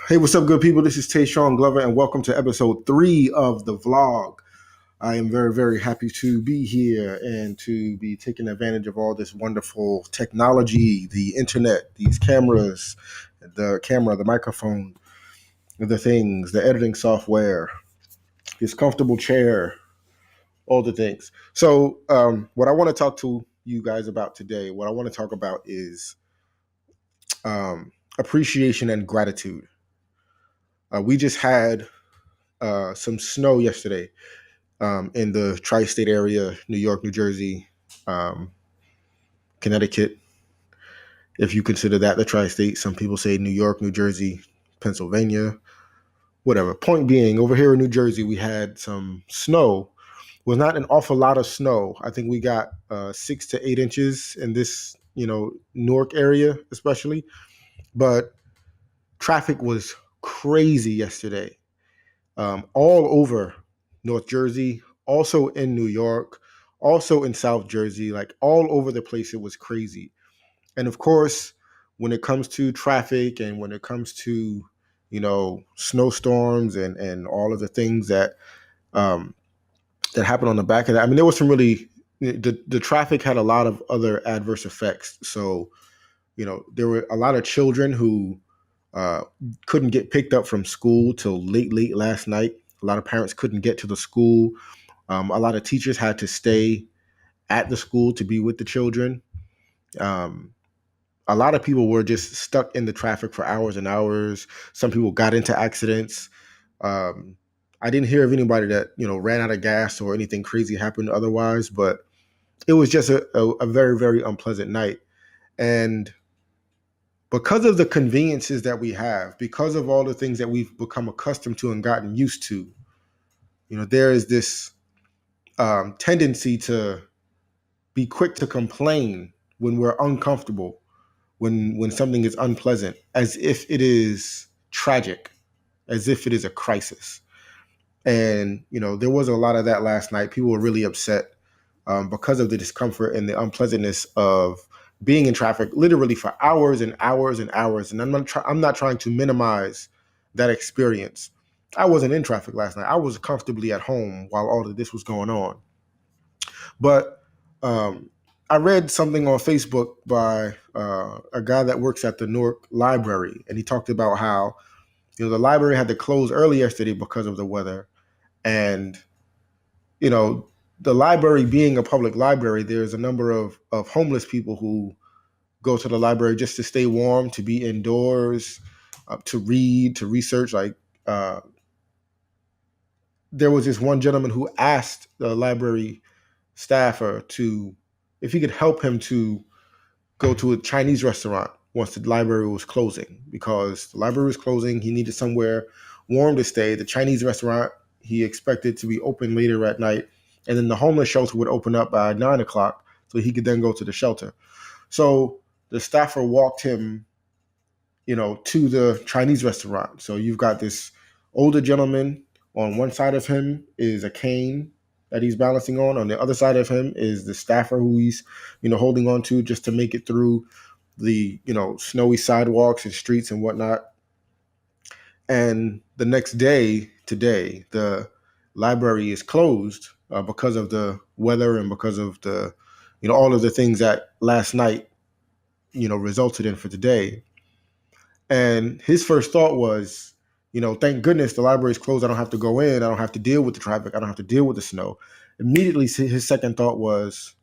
Hey, what's up, good people? This is Tayshawn Glover, and welcome to episode 3 of the vlog. I am very, very happy to be here and to be taking advantage of all this wonderful technology, the internet, these cameras, the microphone, the things, the editing software, this comfortable chair, all the things. So, what I want to talk to you guys about today, what I want to talk about is appreciation and gratitude. We just had some snow yesterday in the tri-state area, New York, New Jersey, um, Connecticut. If you consider that the tri-state, some people say New York, New Jersey, Pennsylvania, whatever. Point being, over here in New Jersey, we had some snow. It was not an awful lot of snow. I think we got 6 to 8 inches in this, Newark area, especially. But traffic was crazy yesterday, all over North Jersey, also in New York, also in South Jersey, like all over the place. It was crazy. And of course, when it comes to traffic and when it comes to, snowstorms and all of the things um, that happen on the back of that, I mean, there was some really, the traffic had a lot of other adverse effects. So, there were a lot of children who uh, couldn't get picked up from school till late last night. A lot of parents couldn't get to the school. A lot of teachers had to stay at the school to be with the children. Um, a lot of people were just stuck in the traffic for hours and hours. Some people got into accidents. Um, I didn't hear of anybody that ran out of gas or anything crazy happened otherwise, but it was just a very, very unpleasant night. And because of the conveniences that we have, because of all the things that we've become accustomed to and gotten used to, there is this tendency to be quick to complain when we're uncomfortable, when something is unpleasant, as if it is tragic, as if it is a crisis. And there was a lot of that last night. People were really upset because of the discomfort and the unpleasantness of being in traffic, literally for hours and hours and hours. And I'm not trying to minimize that experience. I wasn't in traffic last night. I was comfortably at home while all of this was going on. But I read something on Facebook by a guy that works at the Newark Library, and he talked about how the library had to close early yesterday because of the weather, and you know the library being a public library, there's a number of homeless people who go to the library just to stay warm, to be indoors, to read, to research. Like uh, there was this one gentleman who asked the library staffer to if he could help him to go to a Chinese restaurant once the library was closing, because the library was closing. He needed somewhere warm to stay. The Chinese restaurant he expected to be open later at night, and then the homeless shelter would open up by 9 o'clock, so he could then go to the shelter. So the staffer walked him, to the Chinese restaurant. So you've got this older gentleman. On one side of him is a cane that he's balancing on. On the other side of him is the staffer who he's, holding on to just to make it through the, snowy sidewalks and streets and whatnot. And the next day, today, the library is closed because of the weather and because of the, all of the things that last night, resulted in for today. And his first thought was, thank goodness the library is closed. I don't have to go in. I don't have to deal with the traffic. I don't have to deal with the snow. Immediately, his second thought was,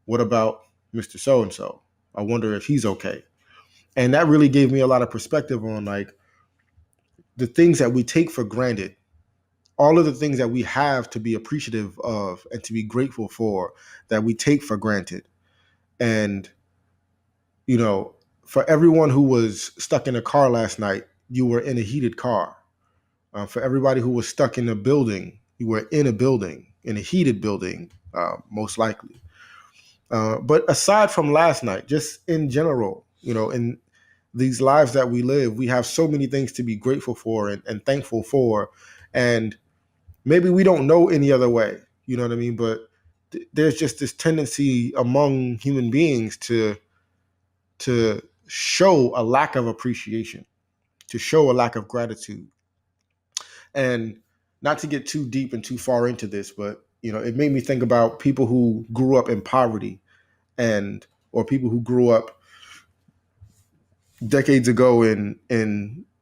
what about Mr. So and so? I wonder if he's okay. And that really gave me a lot of perspective on like the things that we take for granted, all of the things that we have to be appreciative of and to be grateful for that we take for granted. And, for everyone who was stuck in a car last night, you were in a heated car. For everybody who was stuck in a building, you were in a building, in a heated building, most likely. But aside from last night, just in general, in these lives that we live, we have so many things to be grateful for and thankful for. And maybe we don't know any other way, you know what I mean? But there's just this tendency among human beings to show a lack of appreciation. to show a lack of gratitude. And not to get too deep and too far into this, but it made me think about people who grew up in poverty, and or people who grew up decades ago in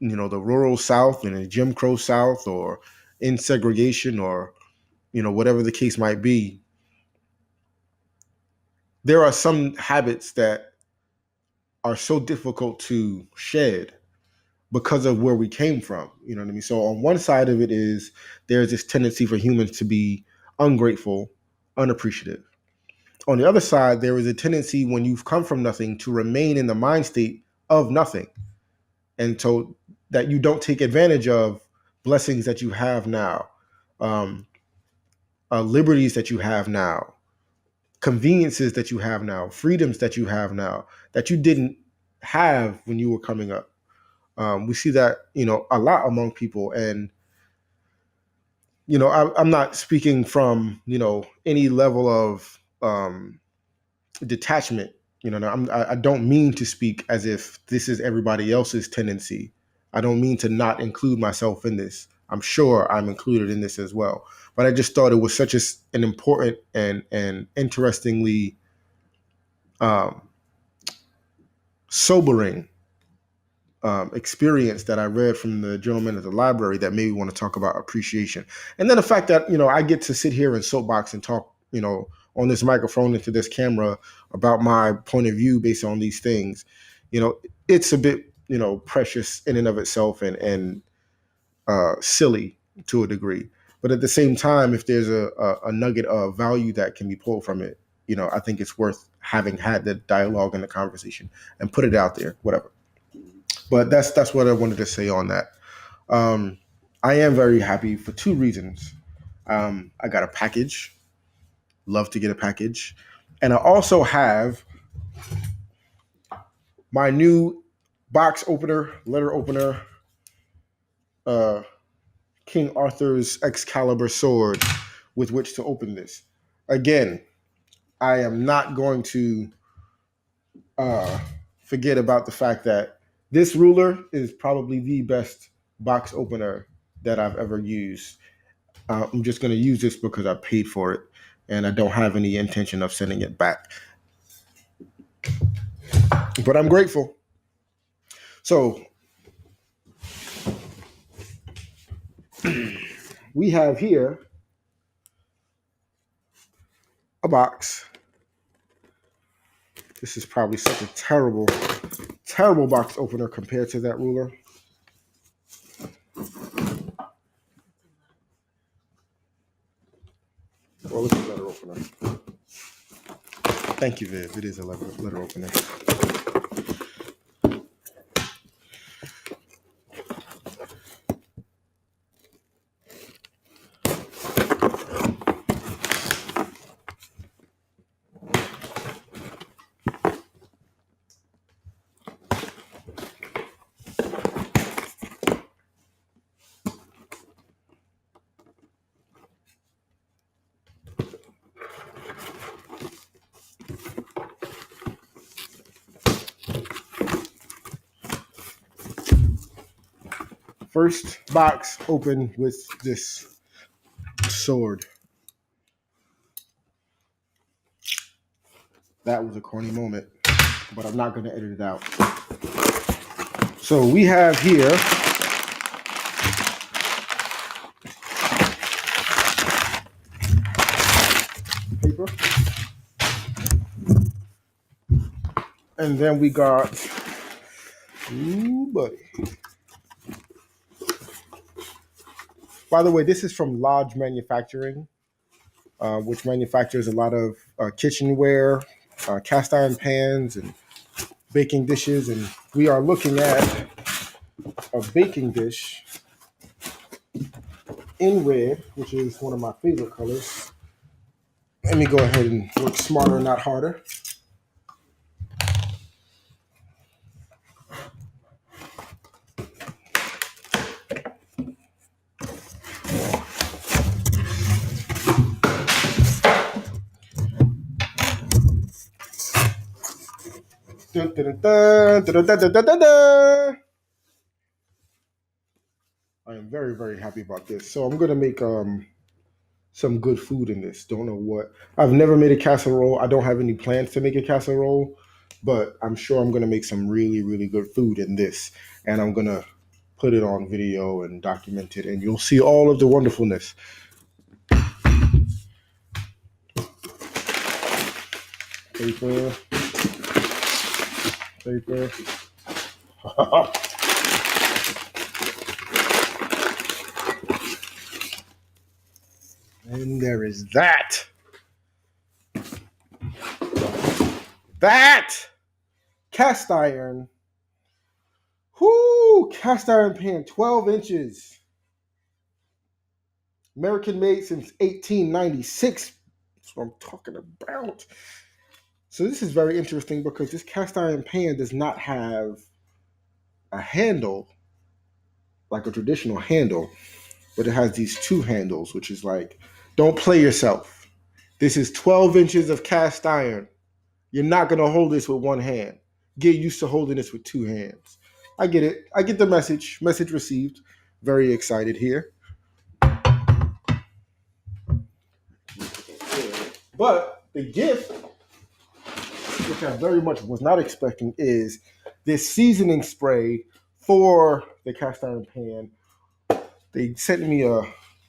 the rural South and in Jim Crow South, or in segregation, or whatever the case might be. There are some habits that are so difficult to shed because of where we came from. You know what I mean? So on one side of it is there's this tendency for humans to be ungrateful, unappreciative. On the other side, there is a tendency when you've come from nothing to remain in the mind state of nothing. And so that you don't take advantage of blessings that you have now, um, liberties that you have now, conveniences that you have now, freedoms that you have now that you didn't have when you were coming up. We see that, a lot among people. And, I'm not speaking from, any level of detachment. I don't mean to speak as if this is everybody else's tendency. I don't mean to not include myself in this. I'm sure I'm included in this as well. But I just thought it was such an important and interestingly um, sobering experience that I read from the gentleman at the library that made me want to talk about appreciation. And then the fact that, I get to sit here and soapbox and talk, on this microphone into this camera about my point of view based on these things, it's a bit, precious in and of itself, and silly to a degree. But at the same time, if there's a nugget of value that can be pulled from it, I think it's worth having had the dialogue and the conversation and put it out there, whatever. But that's what I wanted to say on that. I am very happy for two reasons. I got a package. Love to get a package. And I also have my new box opener, letter opener, King Arthur's Excalibur sword with which to open this. Again, I am not going to forget about the fact that this ruler is probably the best box opener that I've ever used. I'm just going to use this because I paid for it, and I don't have any intention of sending it back. But I'm grateful. So we have here a box. This is probably such a terrible, terrible box opener compared to that ruler. Well, it's a letter opener. Thank you, Viv. It is a letter opener. First box open with this sword. That was a corny moment, but I'm not going to edit it out. So we have here paper. And then we got, ooh, buddy. By the way, this is from Lodge Manufacturing, which manufactures a lot of kitchenware, cast iron pans, and baking dishes. And we are looking at a baking dish in red, which is one of my favorite colors. Let me go ahead and work smarter, not harder. Dun, dun, dun, dun, dun, dun, dun, dun, dun. I am very, very happy about this. So I'm gonna make some good food in this. Don't know what. I've never made a casserole. I don't have any plans to make a casserole, but I'm sure I'm gonna make some really, really good food in this, and I'm gonna put it on video and document it, and you'll see all of the wonderfulness. Paper, paper. And there is that. That cast iron. Whoo! Cast iron pan, 12 inches. American made since 1896. That's what I'm talking about. So this is very interesting because this cast iron pan does not have a handle like a traditional handle, but it has these two handles, which is like, don't play yourself. This is 12 inches of cast iron. You're not going to hold this with one hand. Get used to holding this with two hands. I get it. I get the message. Message received. Very excited here. But the gift, which I very much was not expecting, is this seasoning spray for the cast iron pan. They sent me a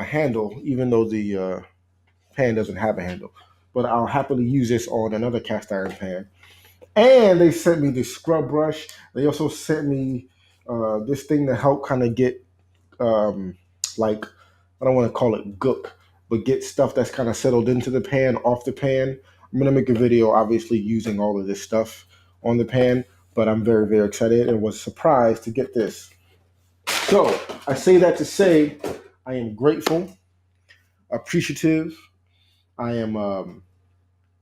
handle, even though the pan doesn't have a handle. But I'll happily use this on another cast iron pan. And they sent me this scrub brush. They also sent me this thing to help kind of get like, I don't want to call it gook, but get stuff that's kind of settled into the pan off the pan. I'm gonna make a video, obviously using all of this stuff on the pan, but I'm very, very excited and was surprised to get this. So I say that to say I am grateful, appreciative. I am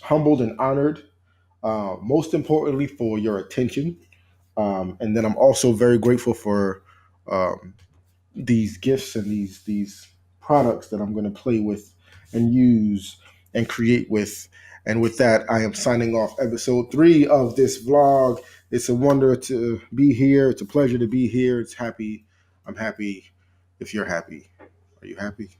humbled and honored. Most importantly, for your attention. And then I'm also very grateful for um, these gifts and these products that I'm going to play with and use and create with. And with that, I am signing off episode 3 of this vlog. It's a wonder to be here. It's a pleasure to be here. I'm happy if you're happy. Are you happy?